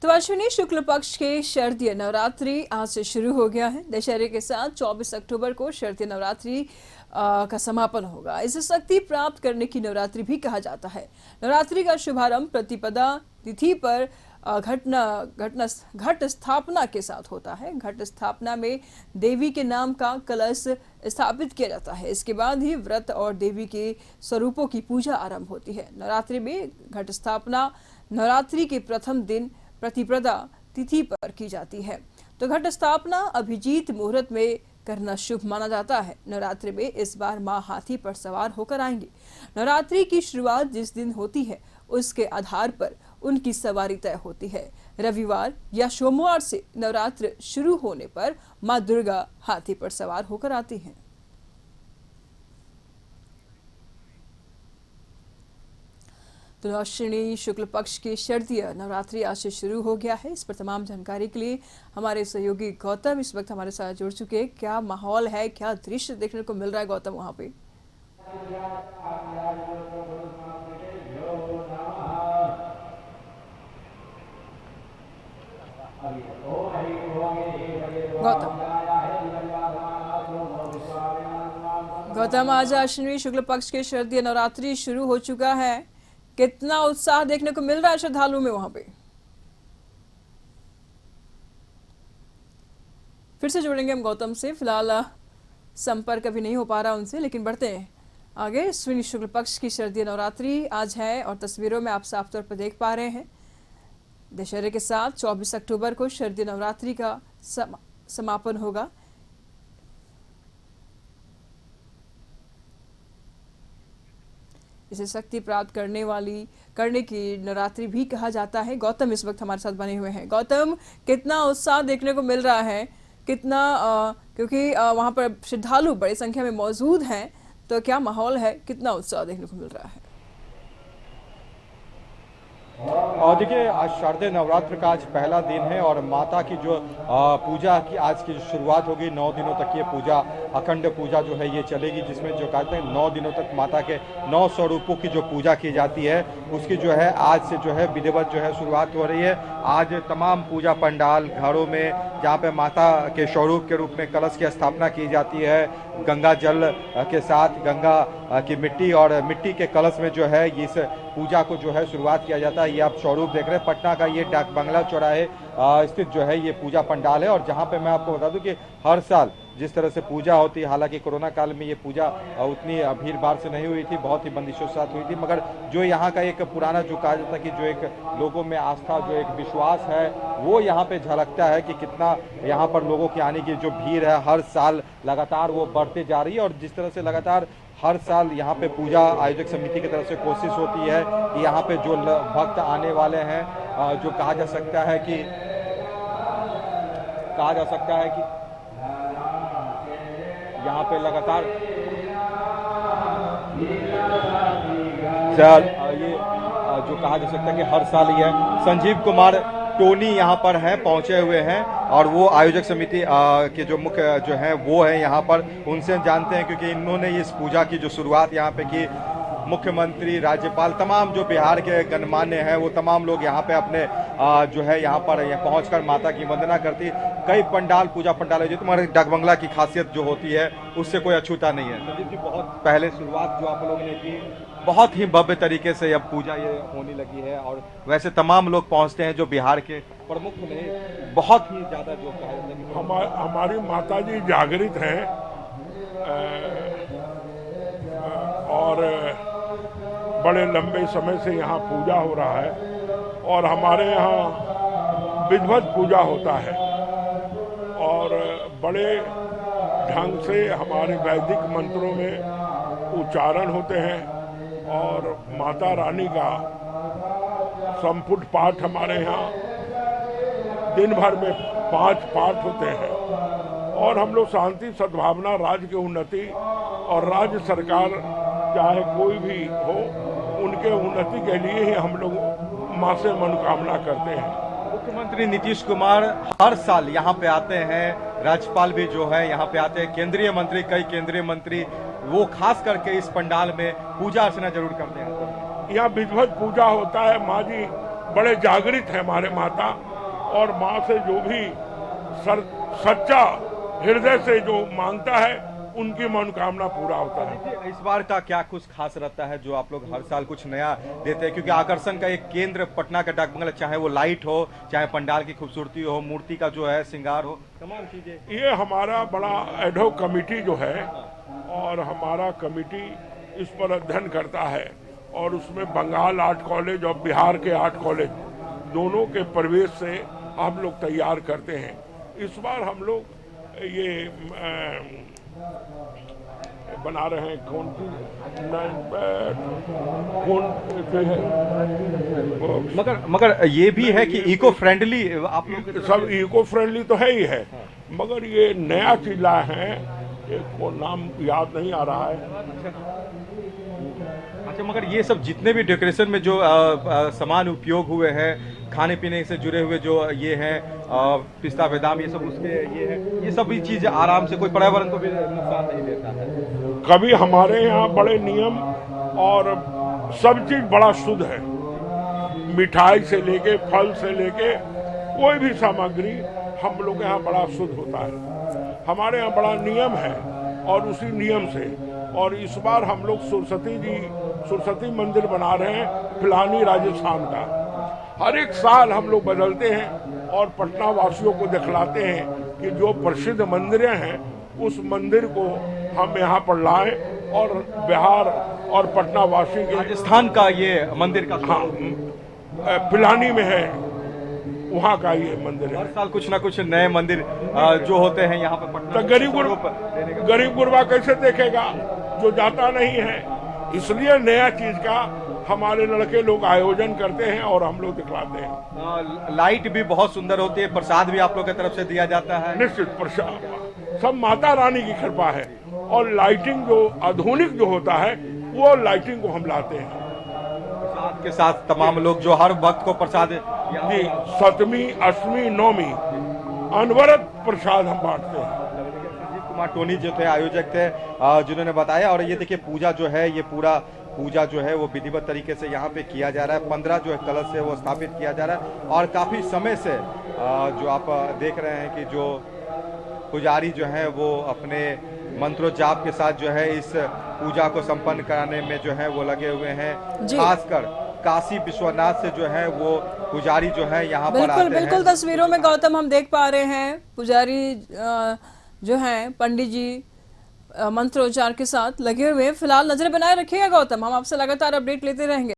तो अश्विनी शुक्ल पक्ष के शारदीय नवरात्रि आज से शुरू हो गया है। दशहरे के साथ 24 अक्टूबर को शारदीय नवरात्रि का समापन होगा। इसे शक्ति प्राप्त करने की नवरात्रि भी कहा जाता है। नवरात्रि का शुभारंभ प्रतिपदा तिथि पर घट स्थापना के साथ होता है। घट स्थापना में देवी के नाम का कलश स्थापित किया जाता है। इसके बाद ही व्रत और देवी के स्वरूपों की पूजा आरंभ होती है। नवरात्रि में घट स्थापना नवरात्रि के प्रथम दिन प्रतिपदा तिथि पर की जाती है। तो घट स्थापना अभिजीत मुहूर्त में करना शुभ माना जाता है। नवरात्रि में इस बार मां हाथी पर सवार होकर आएंगी। नवरात्रि की शुरुआत जिस दिन होती है उसके आधार पर उनकी सवारी तय होती है। रविवार या सोमवार से नवरात्र शुरू होने पर मां दुर्गा हाथी पर सवार होकर आती हैं। तो अश्विनी शुक्ल पक्ष की शारदीय नवरात्रि आज से शुरू हो गया है। इस पर तमाम जानकारी के लिए हमारे सहयोगी गौतम इस वक्त हमारे साथ जुड़ चुके हैं। क्या माहौल है, क्या दृश्य देखने को मिल रहा है गौतम वहां पे? गौतम, आज अश्विनी शुक्ल पक्ष के शारदीय नवरात्रि शुरू हो चुका है। कितना उत्साह देखने को मिल रहा है श्रद्धालुओं में वहां पे? फिर से जुड़ेंगे हम गौतम से। फिलहाल संपर्क अभी नहीं हो पा रहा उनसे, लेकिन बढ़ते हैं आगे। अश्विनी शुक्ल पक्ष की शारदीय नवरात्रि आज है और तस्वीरों में आप साफ तौर पर देख पा रहे हैं। दशहरे के साथ 24 अक्टूबर को शारदीय नवरात्रि का समापन होगा। इसे शक्ति प्राप्त करने की नवरात्रि भी कहा जाता है। गौतम इस वक्त हमारे साथ बने हुए हैं। गौतम, कितना उत्साह देखने को मिल रहा है? कितना क्योंकि वहां पर श्रद्धालु बड़ी संख्या में मौजूद हैं, तो क्या माहौल है, कितना उत्साह देखने को मिल रहा है? और देखिए, आज शारदीय नवरात्र का आज पहला दिन है और माता की जो पूजा की आज की शुरुआत होगी। 9 दिनों तक ये पूजा, अखंड पूजा जो है ये चलेगी, जिसमें जो कहते हैं 9 दिनों तक माता के 9 स्वरूपों की जो पूजा की जाती है उसकी जो है आज से जो है विधिवत जो है शुरुआत हो रही है। आज तमाम पूजा पंडाल घरों में जहाँ पे माता के स्वरूप के रूप में कलश की स्थापना की जाती है, गंगा जल के साथ गंगा की मिट्टी और मिट्टी के कलश में जो है इस पूजा को जो है शुरुआत किया जाता है। ये आप स्वरूप देख रहे हैं, पटना का ये डाक बंगला चौराहे स्थित जो है ये पूजा पंडाल है। और जहाँ पे मैं आपको बता दूं कि हर साल जिस तरह से पूजा होती है, हालांकि कोरोना काल में ये पूजा उतनी भीड़ भाड़ से नहीं हुई थी, बहुत ही बंदिशों के साथ हुई थी, मगर जो यहाँ का एक पुराना जो कहा जाता है कि जो एक लोगों में आस्था, जो एक विश्वास है, वो यहाँ पे झलकता है कि कितना यहाँ पर लोगों की आने की जो भीड़ है हर साल लगातार वो बढ़ते जा रही है। और जिस तरह से लगातार हर साल यहाँ पे पूजा आयोजक समिति की तरफ से कोशिश होती है कि यहाँ पे जो भक्त आने वाले हैं, जो कहा जा सकता है कि यहाँ पे लगातार ये जो कहा जा सकता है कि हर साल ये संजीव कुमार टोनी यहाँ पर हैं, पहुंचे हुए हैं और वो आयोजक समिति के जो मुख्य जो है वो है यहाँ पर। उनसे जानते हैं, क्योंकि इन्होंने इस पूजा की जो शुरुआत यहाँ पे की। मुख्यमंत्री, राज्यपाल, तमाम जो बिहार के गणमान्य हैं वो तमाम लोग यहाँ पे अपने जो है यहाँ पर पहुंचकर माता की वंदना करती। कई पंडाल, पूजा पंडाल है, जो तुम्हारे डाक बंगला की खासियत जो होती है उससे कोई अछूता नहीं है। संदीप जी, बहुत पहले शुरुआत जो आप लोगों ने की, बहुत ही भव्य तरीके से अब पूजा ये होने लगी है और वैसे तमाम लोग पहुंचते हैं जो बिहार के प्रमुख नहीं, बहुत ही ज्यादा जो हमारी माता जी जागृत हैं और बड़े लंबे समय से यहाँ पूजा हो रहा है और हमारे यहाँ विधिवत पूजा होता है और बड़े ढंग से हमारे वैदिक मंत्रों में उच्चारण होते हैं और माता रानी का संपुट पाठ हमारे यहाँ दिन भर में 5 पाठ होते हैं और हम लोग शांति, सद्भावना, राज्य की उन्नति और राज्य सरकार चाहे कोई भी हो, उनके उन्नति के लिए ही हम लोग मां से मनोकामना करते हैं। मुख्यमंत्री नीतीश कुमार हर साल यहाँ पे आते हैं, राज्यपाल भी जो है यहाँ पे आते हैं, केंद्रीय मंत्री, कई केंद्रीय मंत्री वो खास करके इस पंडाल में पूजा अर्चना जरूर करते हैं। यहाँ विधिवत पूजा होता है। माँ जी बड़े जागृत है हमारे माता और माँ से जो भी सच्चा हृदय से जो मांगता है उनकी मनोकामना पूरा होता है। देखिए, इस बार का क्या कुछ खास रहता है जो आप लोग हर साल कुछ नया देते हैं, क्योंकि आकर्षण का एक केंद्र पटना का डाक बंगला, चाहे वो लाइट हो, चाहे पंडाल की खूबसूरती हो, मूर्ति का जो है श्रृंगार हो, तमाम चीजें। ये हमारा बड़ा एडहॉक कमेटी जो है, और हमारा कमेटी इस पर अध्ययन करता है, और उसमें बंगाल आर्ट कॉलेज और बिहार के आर्ट कॉलेज दोनों के प्रवेश से हम लोग तैयार करते हैं। इस बार हम लोग ये बना रहे हैं कौन मगर ये भी है कि इको फ्रेंडली आप लोग सब इको फ्रेंडली तो है ही है, मगर ये नया चीज लाए हैं, एक को नाम याद नहीं आ रहा है। अच्छा, मगर ये सब जितने भी डेकोरेशन में जो सामान उपयोग हुए हैं, खाने पीने से जुड़े हुए जो ये हैं, पिस्ता बादाम, ये सब उसके ये है, ये सब भी चीज आराम से कोई पर्यावरण को भी नुकसान नहीं देता है। कभी हमारे यहाँ बड़े नियम और सब चीज बड़ा शुद्ध है, मिठाई से लेके फल से लेके कोई भी सामग्री हम लोग के यहाँ बड़ा शुद्ध होता है। हमारे यहाँ बड़ा नियम है, और उसी नियम से, और इस बार हम लोग सरस्वती मंदिर बना रहे हैं फिलानी राजस्थान का। हर एक साल हम लोग बदलते हैं और पटना वासियों को दिखलाते हैं कि जो प्रसिद्ध मंदिरें हैं उस मंदिर को हम यहाँ पर लाएं, और बिहार और पटना वासी के राजस्थान का ये मंदिर का, हाँ, पिलानी में है, वहाँ का ये मंदिर है। हर साल कुछ ना कुछ नए मंदिर जो होते हैं यहाँ पर पटना। तो गरीब गुरबा कैसे देखेगा जो जाता नहीं है? इसलिए नया चीज का हमारे लड़के लोग आयोजन करते हैं और हम लोग दिखलाते हैं। लाइट भी बहुत सुंदर होती है, प्रसाद भी आप लोग की तरफ से दिया जाता है। निश्चित प्रसाद सब माता रानी की कृपा है, और लाइटिंग जो आधुनिक जो होता है वो लाइटिंग को हम लाते हैं। प्रसाद के साथ तमाम लोग जो हर वक्त को प्रसाद जी, 7वीं 8वीं 9वीं अनवरत प्रसाद हम बांटते हैं। कुमार टोनी जो थे आयोजक थे, जिन्होंने बताया। और ये देखिए, पूजा जो है, ये पूरा पूजा जो है वो विधिवत तरीके से यहाँ पे किया जा रहा है। 15 जो है कलश है वो स्थापित किया जा रहा है, और काफी समय से जो आप देख रहे हैं कि जो पुजारी जो है वो अपने मंत्रोच्चार के साथ जो है इस पूजा को संपन्न कराने में जो है वो लगे हुए हैं। खासकर काशी विश्वनाथ से जो है वो पुजारी जो है यहाँ पर आते हैं। बिल्कुल तस्वीरों में गौतम हम देख पा रहे हैं पुजारी जो हैं पंडित जी मंत्रोच्चार के साथ लगे हुए। फिलहाल नजर बनाए रखिएगा गौतम, हम आपसे लगातार अपडेट लेते रहेंगे।